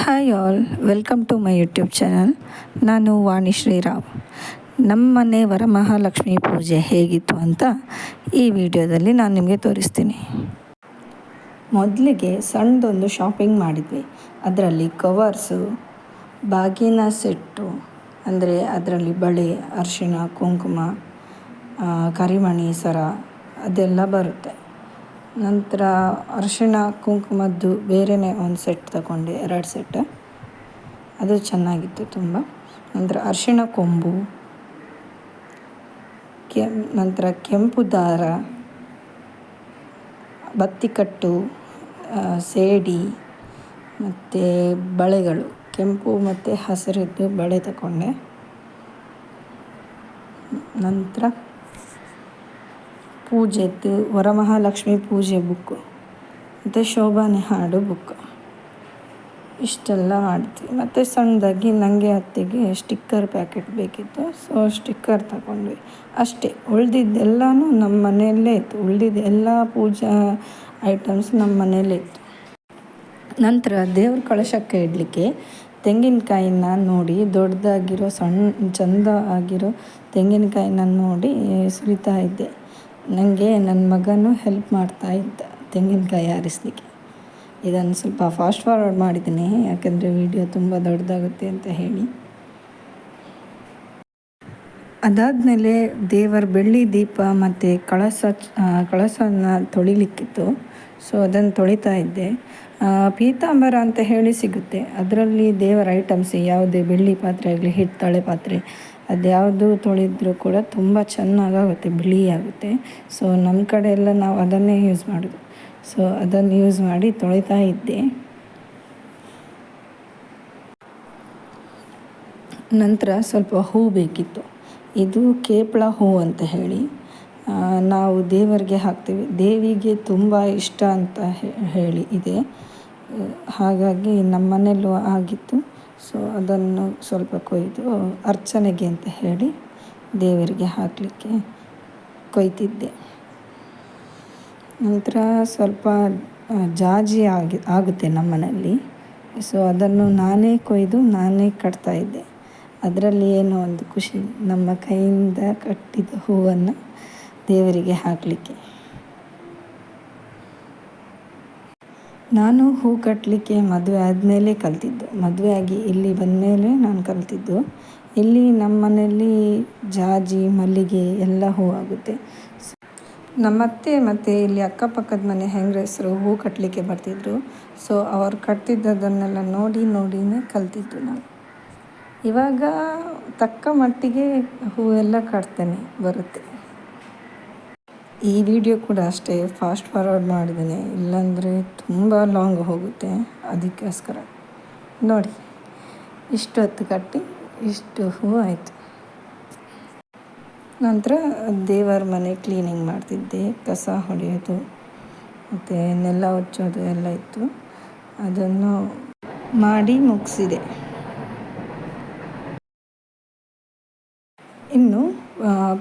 Hi all, welcome to my YouTube channel. ನಾನು ವಾಣಿ ಶ್ರೀರಾಮ್. ನಮ್ಮನೆ ವರಮಹಾಲಕ್ಷ್ಮಿ ಪೂಜೆ ಹೇಗಿತ್ತು ಅಂತ ಈ ವಿಡಿಯೋದಲ್ಲಿ ನಾನು ನಿಮಗೆ ತೋರಿಸ್ತೀನಿ. ಮೊದಲಿಗೆ ಸಣ್ಣದೊಂದು ಶಾಪಿಂಗ್ ಮಾಡಿದ್ವಿ. ಅದರಲ್ಲಿ ಕವರ್ಸು, ಬಾಗಿನ ಸೆಟ್ಟು, ಅಂದರೆ ಅದರಲ್ಲಿ ಬಳೆ, ಅರಿಶಿಣ, ಕುಂಕುಮ, ಕರಿಮಣಿ ಸರ ಅದೆಲ್ಲ ಬರುತ್ತೆ. ನಂತರ ಅರಿಶಿಣ ಕುಂಕುಮದ್ದು ಬೇರೆಯೇ ಒಂದು ಸೆಟ್ ತಗೊಂಡೆ, 2 ಸೆಟ್. ಅದು ಚೆನ್ನಾಗಿತ್ತು ತುಂಬ. ನಂತರ ಅರಿಶಿಣ ಕೊಂಬು, ನಂತರ ಕೆಂಪು ದಾರ, ಬತ್ತಿಕಟ್ಟು, ಸೇಡಿ ಮತ್ತು ಬಳೆಗಳು, ಕೆಂಪು ಮತ್ತು ಹಸಿರಿದ್ದು ಬಳೆ ತಗೊಂಡೆ. ನಂತರ ಪೂಜೆದ್ದು ವರಮಹಾಲಕ್ಷ್ಮಿ ಪೂಜೆ ಬುಕ್ಕು ಮತ್ತು ಶೋಭಾನೆ ಹಾಡು ಬುಕ್, ಇಷ್ಟೆಲ್ಲ ಮಾಡಿದ್ವಿ. ಮತ್ತು ಸಣ್ಣದಾಗಿ ನನಗೆ ಅತ್ತೆಗೆ ಸ್ಟಿಕ್ಕರ್ ಪ್ಯಾಕೆಟ್ ಬೇಕಿತ್ತು, ಸೊ ಸ್ಟಿಕ್ಕರ್ ತಗೊಂಡ್ವಿ ಅಷ್ಟೇ. ಉಳಿದಿದ್ದೆಲ್ಲನೂ ನಮ್ಮ ಮನೆಯಲ್ಲೇ ಇತ್ತು. ಉಳಿದಿದ್ದ ಎಲ್ಲ ಪೂಜಾ ಐಟಮ್ಸ್ ನಮ್ಮ ಮನೆಯಲ್ಲೇ ಇತ್ತು. ನಂತರ ದೇವ್ರ ಕಳಶಕ್ಕೆ ಇಡಲಿಕ್ಕೆ ತೆಂಗಿನಕಾಯಿನ ನೋಡಿ, ದೊಡ್ಡದಾಗಿರೋ ಚೆಂದ ಆಗಿರೋ ತೆಂಗಿನಕಾಯಿನ ನೋಡಿ ಸುರಿತಾ ಇದ್ದೆ. ನನಗೆ ನನ್ನ ಮಗನೂ ಹೆಲ್ಪ್ ಮಾಡ್ತಾ ಇದ್ದ ತೆಂಗಿನಕಾಯಿ ಆರಿಸಲಿಕ್ಕೆ. ಇದನ್ನು ಸ್ವಲ್ಪ ಫಾಸ್ಟ್ ಫಾರ್ವರ್ಡ್ ಮಾಡಿದ್ದೀನಿ, ಯಾಕೆಂದರೆ ವಿಡಿಯೋ ತುಂಬ ದೊಡ್ಡದಾಗುತ್ತೆ ಅಂತ ಹೇಳಿ. ಅದಾದಮೇಲೆ ದೇವರ ಬೆಳ್ಳಿ ದೀಪ ಮತ್ತು ಕಳಸನ ತೊಳಿಲಿಕ್ಕಿತ್ತು, ಸೊ ಅದನ್ನು ತೊಳಿತಾ ಇದ್ದೆ. ಪೀತಾಂಬರ ಅಂತ ಹೇಳಿ ಸಿಗುತ್ತೆ, ಅದರಲ್ಲಿ ದೇವರ ಐಟಮ್ಸ್ ಯಾವುದೇ ಬೆಳ್ಳಿ ಪಾತ್ರೆ ಆಗಲಿ, ಹಿತ್ತಾಳೆ ಪಾತ್ರೆ, ಅದ್ಯಾವುದು ತೊಳೆದ್ರೂ ಕೂಡ ತುಂಬ ಚೆನ್ನಾಗಾಗುತ್ತೆ, ಬಿಳಿಯಾಗುತ್ತೆ. ಸೊ ನಮ್ಮ ಕಡೆ ಎಲ್ಲ ನಾವು ಅದನ್ನೇ ಯೂಸ್ ಮಾಡೋದು. ಸೊ ಅದನ್ನು ಯೂಸ್ ಮಾಡಿ ತೊಳಿತಾ ಇದ್ದೆ. ನಂತರ ಸ್ವಲ್ಪ ಹೂ ಬೇಕಿತ್ತು. ಇದು ಕೇಪಳ ಹೂ ಅಂತ ಹೇಳಿ ನಾವು ದೇವರಿಗೆ ಹಾಕ್ತೀವಿ. ದೇವಿಗೆ ತುಂಬ ಇಷ್ಟ ಅಂತ ಹೇಳಿ ಇದೆ, ಹಾಗಾಗಿ ನಮ್ಮ ಮನೆಯಲ್ಲೂ ಆಗಿತ್ತು. ಸೊ ಅದನ್ನು ಸ್ವಲ್ಪ ಕೊಯ್ದು ಅರ್ಚನೆಗೆ ಅಂತ ಹೇಳಿ ದೇವರಿಗೆ ಹಾಕಲಿಕ್ಕೆ ಕೊಯ್ತಿದ್ದೆ. ನಂತರ ಸ್ವಲ್ಪ ಜಾಜಿ ಆಗುತ್ತೆ ನಮ್ಮ ಮನೆಯಲ್ಲಿ, ಸೊ ಅದನ್ನು ನಾನೇ ಕೊಯ್ದು ನಾನೇ ಕಟ್ತಾಯಿದ್ದೆ. ಅದರಲ್ಲಿ ಏನೋ ಒಂದು ಖುಷಿ, ನಮ್ಮ ಕೈಯಿಂದ ಕಟ್ಟಿದ ಹೂವನ್ನು ದೇವರಿಗೆ ಹಾಕಲಿಕ್ಕೆ. ನಾನು ಹೂ ಕಟ್ಟಲಿಕ್ಕೆ ಮದುವೆ ಆದಮೇಲೆ ಕಲಿತಿದ್ದು. ಮದುವೆ ಆಗಿ ಇಲ್ಲಿ ಬಂದಮೇಲೆ ನಾನು ಕಲಿತಿದ್ದು. ಇಲ್ಲಿ ನಮ್ಮ ಮನೆಯಲ್ಲಿ ಜಾಜಿ, ಮಲ್ಲಿಗೆ ಎಲ್ಲ ಹೂ ಆಗುತ್ತೆ. ನಮ್ಮತ್ತೆ ಮತ್ತು ಇಲ್ಲಿ ಅಕ್ಕಪಕ್ಕದ ಮನೆ ಹೆಂಗಸರು ಹೂ ಕಟ್ಟಲಿಕ್ಕೆ ಬರ್ತಿದ್ರು. ಸೊ ಅವ್ರು ಕಟ್ತಿದ್ದದನ್ನೆಲ್ಲ ನೋಡಿನೇ ಕಲಿತಿದ್ದು ನಾನು. ಇವಾಗ ತಕ್ಕ ಮಟ್ಟಿಗೆ ಹೂವೆಲ್ಲ ಕಟ್ತೇನೆ ಬರುತ್ತೆ. ಈ ವಿಡಿಯೋ ಕೂಡ ಅಷ್ಟೇ ಫಾಸ್ಟ್ ಫಾರ್ವರ್ಡ್ ಮಾಡಿದ್ದೇನೆ, ಇಲ್ಲಾಂದರೆ ತುಂಬ ಲಾಂಗ್ ಹೋಗುತ್ತೆ. ಅದಕ್ಕೋಸ್ಕರ ನೋಡಿ, ಇಷ್ಟು ಹೊತ್ತು ಕಟ್ಟಿ ಇಷ್ಟು ಹೂ ಆಯಿತು. ನಂತರ ದೇವರ ಮನೆ ಕ್ಲೀನಿಂಗ್ ಮಾಡ್ತಿದ್ದೆ, ಕಸ ಹೊಡೆಯೋದು ಮತ್ತು ನೆಲ ಹೊಚ್ಚೋದು ಎಲ್ಲ ಇತ್ತು, ಅದನ್ನು ಮಾಡಿ ಮುಗಿಸಿದೆ. ಇನ್ನು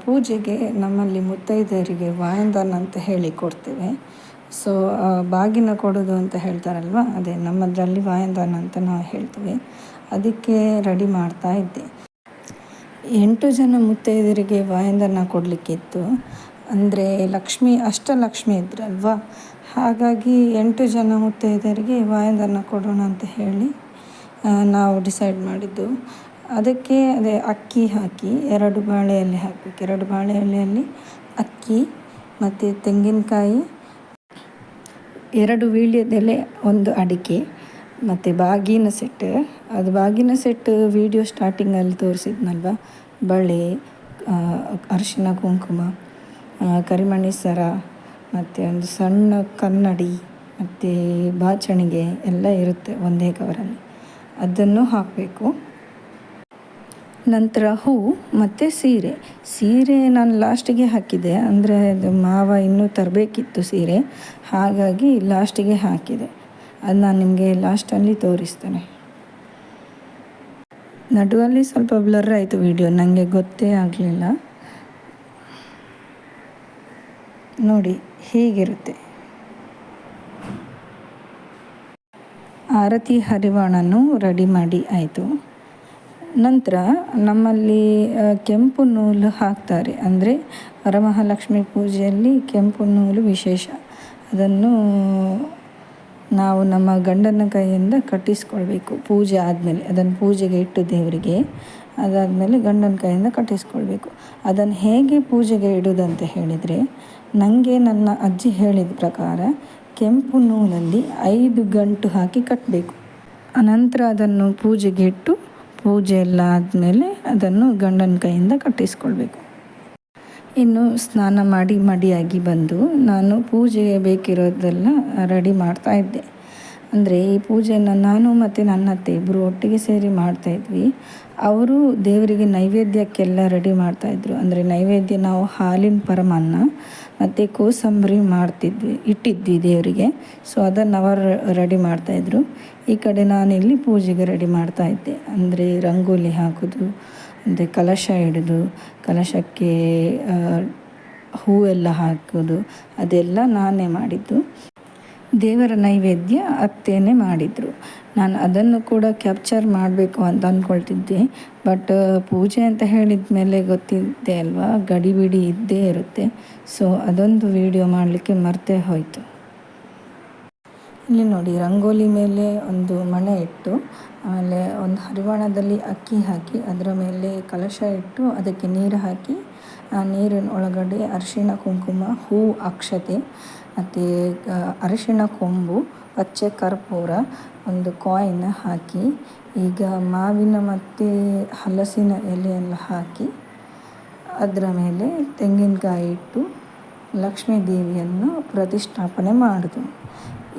ಪೂಜೆಗೆ ನಮ್ಮಲ್ಲಿ ಮುತ್ತೈದೆಯರಿಗೆ ವಾಯಂದಾನ ಅಂತ ಹೇಳಿ ಕೊಡ್ತೇವೆ. ಸೊ ಬಾಗಿನ ಕೊಡೋದು ಅಂತ ಹೇಳ್ತಾರಲ್ವ, ಅದೇ ನಮ್ಮದರಲ್ಲಿ ವಾಯಂದಾನ ಅಂತ ನಾವು ಹೇಳ್ತೀವಿ. ಅದಕ್ಕೆ ರೆಡಿ ಮಾಡ್ತಾ ಇದ್ದೆ. 8 ಜನ ಮುತ್ತೈದೆಯರಿಗೆ ವಾಯಂದಾನ ಕೊಡಲಿಕ್ಕಿತ್ತು. ಅಂದರೆ ಅಷ್ಟಲಕ್ಷ್ಮಿ ಇದ್ರಲ್ವ, ಹಾಗಾಗಿ 8 ಜನ ಮುತ್ತೈದೆಯರಿಗೆ ವಾಯಂದಾನ ಕೊಡೋಣ ಅಂತ ಹೇಳಿ ನಾವು ಡಿಸೈಡ್ ಮಾಡಿದ್ದು. ಅದಕ್ಕೆ ಅಕ್ಕಿ ಹಾಕಿ 2 ಬಾಳೆ ಎಲೆ ಹಾಕಬೇಕು. 2 ಬಾಳೆ ಎಲೆಯಲ್ಲಿ ಅಕ್ಕಿ ಮತ್ತು ತೆಂಗಿನಕಾಯಿ, 2 ವೀಳ್ಯದೆಲೆ, 1 ಅಡಿಕೆ ಮತ್ತು ಬಾಗಿನ ಸೆಟ್. ಅದು ಬಾಗಿನ ಸೆಟ್ ವಿಡಿಯೋ ಸ್ಟಾರ್ಟಿಂಗಲ್ಲಿ ತೋರಿಸಿದ್ನಲ್ವ, ಬಳೆ, ಅರಿಶಿಣ ಕುಂಕುಮ, ಕರಿಮಣಿ ಸರ ಮತ್ತು ಒಂದು ಸಣ್ಣ ಕನ್ನಡಿ ಮತ್ತು ಬಾಚಣಿಗೆ ಎಲ್ಲ ಇರುತ್ತೆ ಒಂದೇ ಕವರಲ್ಲಿ, ಅದನ್ನು ಹಾಕಬೇಕು. ನಂತರ ಹೂ ಮತ್ತು ಸೀರೆ ನಾನು ಲಾಸ್ಟಿಗೆ ಹಾಕಿದೆ, ಅಂದರೆ ಅದು ಮಾವ ಇನ್ನೂ ತರಬೇಕಿತ್ತು ಸೀರೆ, ಹಾಗಾಗಿ ಲಾಸ್ಟಿಗೆ ಹಾಕಿದೆ. ಅದು ನಾನು ನಿಮಗೆ ಲಾಸ್ಟಲ್ಲಿ ತೋರಿಸ್ತೇನೆ. ನಡುವಲ್ಲಿ ಸ್ವಲ್ಪ ಬ್ಲರ್ ಆಯಿತು ವಿಡಿಯೋ, ನನಗೆ ಗೊತ್ತೇ ಆಗಲಿಲ್ಲ. ನೋಡಿ ಹೀಗಿರುತ್ತೆ. ಆರತಿ ಹರಿವಾಣನೂ ರೆಡಿ ಮಾಡಿ ಆಯಿತು. ನಂತರ ನಮ್ಮಲ್ಲಿ ಕೆಂಪು ನೂಲು ಹಾಕ್ತಾರೆ, ಅಂದರೆ ವರಮಹಾಲಕ್ಷ್ಮಿ ಪೂಜೆಯಲ್ಲಿ ಕೆಂಪು ನೂಲು ವಿಶೇಷ. ಅದನ್ನು ನಾವು ನಮ್ಮ ಗಂಡನ ಕೈಯಿಂದ ಕಟ್ಟಿಸ್ಕೊಳ್ಬೇಕು ಪೂಜೆ ಆದಮೇಲೆ. ಅದನ್ನು ಪೂಜೆಗೆ ಇಟ್ಟು ದೇವರಿಗೆ ಅದಾದಮೇಲೆ ಗಂಡನ ಕೈಯಿಂದ ಕಟ್ಟಿಸ್ಕೊಳ್ಬೇಕು. ಅದನ್ನು ಹೇಗೆ ಪೂಜೆಗೆ ಇಡೋದಂತ ಹೇಳಿದರೆ, ನನಗೆ ನನ್ನ ಅಜ್ಜಿ ಹೇಳಿದ ಪ್ರಕಾರ ಕೆಂಪು ನೂಲಲ್ಲಿ 5 ಗಂಟು ಹಾಕಿ ಕಟ್ಟಬೇಕು. ಅನಂತರ ಅದನ್ನು ಪೂಜೆಗೆ ಇಟ್ಟು ಪೂಜೆ ಎಲ್ಲ ಆದಮೇಲೆ ಅದನ್ನು ಗಂಡನ ಕೈಯಿಂದ ಕಟ್ಟಿಸ್ಕೊಳ್ಬೇಕು. ಇನ್ನು ಸ್ನಾನ ಮಾಡಿ ಮಡಿಯಾಗಿ ಬಂದು ನಾನು ಪೂಜೆಗೆ ಬೇಕಿರೋದೆಲ್ಲ ರೆಡಿ ಮಾಡ್ತಾಯಿದ್ದೆ. ಅಂದರೆ ಈ ಪೂಜೆಯನ್ನು ನಾನು ಮತ್ತು ನನ್ನ ಅತ್ತೆ ಇಬ್ಬರು ಒಟ್ಟಿಗೆ ಸೇರಿ ಮಾಡ್ತಾಯಿದ್ವಿ. ಅವರು ದೇವರಿಗೆ ನೈವೇದ್ಯಕ್ಕೆಲ್ಲ ರೆಡಿ ಮಾಡ್ತಾಯಿದ್ರು. ಅಂದರೆ ನೈವೇದ್ಯ ನಾವು ಹಾಲಿನ ಪರಮಾನ್ನ ಮತ್ತು ಕೋಸಂಬರಿ ಇಟ್ಟಿದ್ವಿ ದೇವರಿಗೆ. ಸೊ ಅದನ್ನು ಅವರು ರೆಡಿ ಮಾಡ್ತಾಯಿದ್ರು. ಈ ಕಡೆ ನಾನಿಲ್ಲಿ ಪೂಜೆಗೆ ರೆಡಿ ಮಾಡ್ತಾಯಿದ್ದೆ. ಅಂದರೆ ರಂಗೋಲಿ ಹಾಕೋದು, ಅಂದರೆ ಕಲಶ ಇಡೋದು, ಕಲಶಕ್ಕೆ ಹೂವೆಲ್ಲ ಹಾಕೋದು ಅದೆಲ್ಲ ನಾನೇ ಮಾಡಿದ್ದು. ದೇವರ ನೈವೇದ್ಯ ಅತ್ತೇನೆ ಮಾಡಿದರು. ನಾನು ಅದನ್ನು ಕೂಡ ಕ್ಯಾಪ್ಚರ್ ಮಾಡಬೇಕು ಅಂತ ಅಂದ್ಕೊಳ್ತಿದ್ದೆ. ಬಟ್ ಪೂಜೆ ಅಂತ ಹೇಳಿದ ಮೇಲೆ ಗೊತ್ತಿದ್ದೆ ಅಲ್ವಾ, ಗಡಿಬಿಡಿ ಇದ್ದೇ ಇರುತ್ತೆ. ಸೊ ಅದೊಂದು ವಿಡಿಯೋ ಮಾಡಲಿಕ್ಕೆ ಮರ್ತೇ ಹೋಯಿತು. ಇಲ್ಲಿ ನೋಡಿ, ರಂಗೋಲಿ ಮೇಲೆ ಒಂದು ಮಣೆ ಇಟ್ಟು, ಆಮೇಲೆ ಒಂದು ಹರಿವಾಣದಲ್ಲಿ ಅಕ್ಕಿ ಹಾಕಿ ಅದರ ಮೇಲೆ ಕಲಶ ಇಟ್ಟು ಅದಕ್ಕೆ ನೀರು ಹಾಕಿ, ಆ ನೀರಿನ ಒಳಗಡೆ ಅರಿಶಿಣ ಕುಂಕುಮ, ಹೂ, ಅಕ್ಷತೆ ಮತ್ತು ಅರಿಶಿಣ ಕೊಂಬು, ಪಚ್ಚೆ ಕರ್ಪೂರ, ಒಂದು ಕಾಯಿನ್ ಹಾಕಿ, ಈಗ ಮಾವಿನ ಮತ್ತು ಹಲಸಿನ ಎಲೆಯೆಲ್ಲ ಹಾಕಿ ಅದರ ಮೇಲೆ ತೆಂಗಿನಕಾಯಿ ಇಟ್ಟು ಲಕ್ಷ್ಮೀ ದೇವಿಯನ್ನು ಪ್ರತಿಷ್ಠಾಪನೆ ಮಾಡೋದು.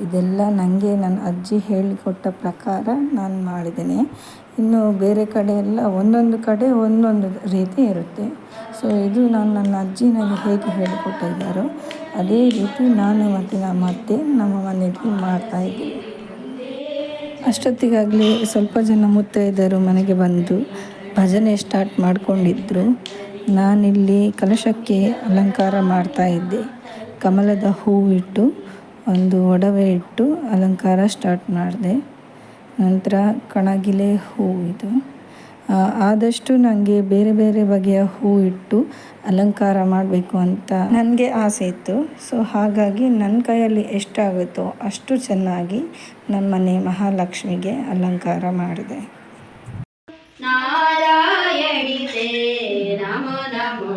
ಇದೆಲ್ಲ ನನಗೆ ನನ್ನ ಅಜ್ಜಿ ಹೇಳಿಕೊಟ್ಟ ಪ್ರಕಾರ ನಾನು ಮಾಡಿದ್ದೇನೆ. ಇನ್ನು ಬೇರೆ ಕಡೆ ಎಲ್ಲ ಒಂದೊಂದು ಕಡೆ ಒಂದೊಂದು ರೀತಿ ಇರುತ್ತೆ. ಸೊ ಇದು ನಾನು ನನ್ನ ಅಜ್ಜಿ ನನಗೆ ಹೇಗೆ ಹೇಳಿಕೊಟ್ಟಿದ್ದಾರೋ ಅದೇ ರೀತಿ ನಾನು ಮತ್ತು ನಮ್ಮ ಅತ್ತೆ ನಮ್ಮ ಮನೆಯಲ್ಲಿ ಮಾಡ್ತಾಯಿದ್ದೀವಿ. ಅಷ್ಟೊತ್ತಿಗಾಗಲೇ ಸ್ವಲ್ಪ ಜನ ಮುತ್ತೈದೆಯರು ಮನೆಗೆ ಬಂದು ಭಜನೆ ಸ್ಟಾರ್ಟ್ ಮಾಡಿಕೊಂಡಿದ್ದರು. ನಾನಿಲ್ಲಿ ಕಲಶಕ್ಕೆ ಅಲಂಕಾರ ಮಾಡ್ತಾಯಿದ್ದೆ. ಕಮಲದ ಹೂವು ಇಟ್ಟು ಒಂದು ಒಡವೆ ಇಟ್ಟು ಅಲಂಕಾರ ಸ್ಟಾರ್ಟ್ ಮಾಡಿದೆ. ನಂತರ ಕಣಗಿಲೆ ಹೂವು ಇದು. ಆದಷ್ಟು ನನಗೆ ಬೇರೆ ಬೇರೆ ಬಗೆಯ ಹೂ ಇಟ್ಟು ಅಲಂಕಾರ ಮಾಡಬೇಕು ಅಂತ ನನಗೆ ಆಸೆ ಇತ್ತು. ಸೊ ಹಾಗಾಗಿ ನನ್ನ ಕೈಯಲ್ಲಿ ಎಷ್ಟಾಗುತ್ತೋ ಅಷ್ಟು ಚೆನ್ನಾಗಿ ನಮ್ಮನೆ ಮಹಾಲಕ್ಷ್ಮಿಗೆ ಅಲಂಕಾರ ಮಾಡಿದೆ. ನಾರಾಯಣಿತೆ ನಮೋ ನಮೋ,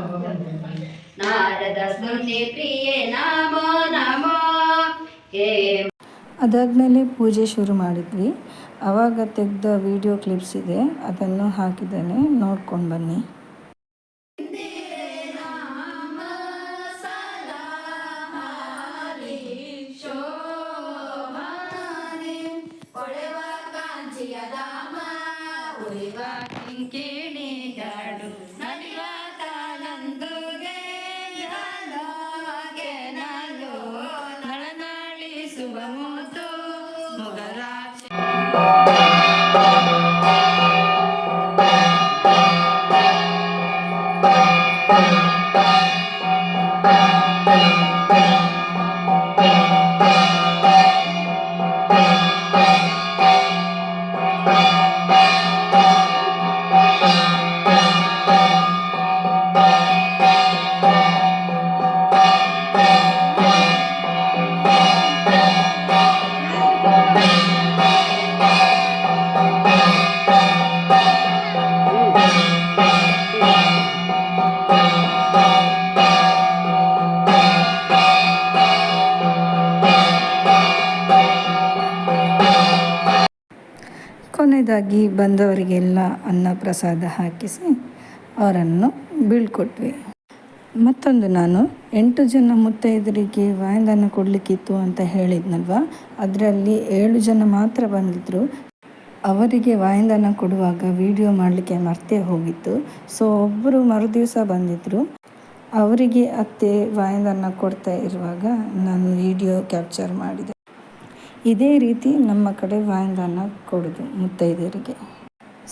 ನಾರದ ಸ್ತುತಿ ಪ್ರಿಯೆ ನಮೋ ನಮೋ. ಅದಾದಮೇಲೆ ಪೂಜೆ ಶುರು ಮಾಡಿದ್ವಿ. ಆವಾಗ ತೆಗೆದ ವಿಡಿಯೋ ಕ್ಲಿಪ್ಸ್ ಇದೆ, ಅದನ್ನು ಹಾಕಿದ್ದೇನೆ, ನೋಡ್ಕೊಂಡು ಬನ್ನಿ. ಕೊನೆಯದಾಗಿ ಬಂದವರಿಗೆಲ್ಲ ಅನ್ನ ಪ್ರಸಾದ ಹಾಕಿಸಿ ಅವರನ್ನು ಬೀಳ್ಕೊಟ್ವಿ. ಮತ್ತೊಂದು, ನಾನು 8 ಜನ ಮುತ್ತೈದರಿಗೆ ವಾಯಂದಾನ ಕೊಡಲಿಕ್ಕಿತ್ತು ಅಂತ ಹೇಳಿದ್ನಲ್ವ, ಅದರಲ್ಲಿ 7 ಜನ ಮಾತ್ರ ಬಂದಿದ್ದರು. ಅವರಿಗೆ ವಾಯಂದಾನ ಕೊಡುವಾಗ ವಿಡಿಯೋ ಮಾಡಲಿಕ್ಕೆ ಮರ್ತೇ ಹೋಗಿತ್ತು. ಸೊ ಒಬ್ಬರು ಮರುದಿವಸ ಬಂದಿದ್ದರು. ಅವರಿಗೆ ಅತ್ತೆ ವಾಯಂದಾನ ಕೊಡ್ತಾ ಇರುವಾಗ ನಾನು ವಿಡಿಯೋ ಕ್ಯಾಪ್ಚರ್ ಮಾಡಿದೆ. ಇದೇ ರೀತಿ ನಮ್ಮ ಕಡೆ ವಾಯಂದಾನ ಕೊಡೋದು ಮುತ್ತೈದೆಯರಿಗೆ.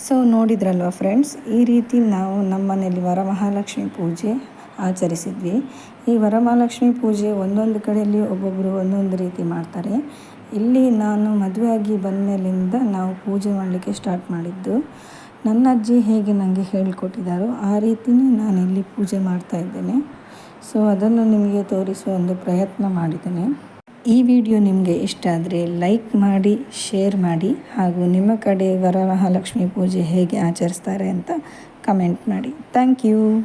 ಸೊ ನೋಡಿದ್ರಲ್ವ ಫ್ರೆಂಡ್ಸ್, ಈ ರೀತಿ ನಾವು ನಮ್ಮ ಮನೆಯಲ್ಲಿ ವರಮಹಾಲಕ್ಷ್ಮಿ ಪೂಜೆ ಆಚರಿಸಿದ್ವಿ. ಈ ವರಮಹಾಲಕ್ಷ್ಮಿ ಪೂಜೆ ಒಂದೊಂದು ಕಡೆಯಲ್ಲಿ ಒಬ್ಬೊಬ್ಬರು ಒಂದೊಂದು ರೀತಿ ಮಾಡ್ತಾರೆ. ಇಲ್ಲಿ ನಾನು ಮದುವೆಯಾಗಿ ಬಂದಮೇಲಿಂದ ನಾವು ಪೂಜೆ ಮಾಡಲಿಕ್ಕೆ ಸ್ಟಾರ್ಟ್ ಮಾಡಿದ್ದು. ನನ್ನ ಅಜ್ಜಿ ಹೇಗೆ ನನಗೆ ಹೇಳಿಕೊಟ್ಟಿದ್ದಾರೋ ಆ ರೀತಿಯೇ ನಾನಿಲ್ಲಿ ಪೂಜೆ ಮಾಡ್ತಾ ಇದ್ದೇನೆ. ಸೊ ಅದನ್ನು ನಿಮಗೆ ತೋರಿಸುವ ಒಂದು ಪ್ರಯತ್ನ ಮಾಡಿದ್ದೇನೆ. ಈ ವಿಡಿಯೋ ನಿಮಗೆ ಇಷ್ಟ ಆದರೆ ಲೈಕ್ ಮಾಡಿ, ಶೇರ್ ಮಾಡಿ, ಹಾಗೂ ನಿಮ್ಮ ಕಡೆ ವರಮಹಾಲಕ್ಷ್ಮಿ ಪೂಜೆ ಹೇಗೆ ಆಚರಿಸ್ತಾರೆ ಅಂತ ಕಮೆಂಟ್ ಮಾಡಿ. Thank you.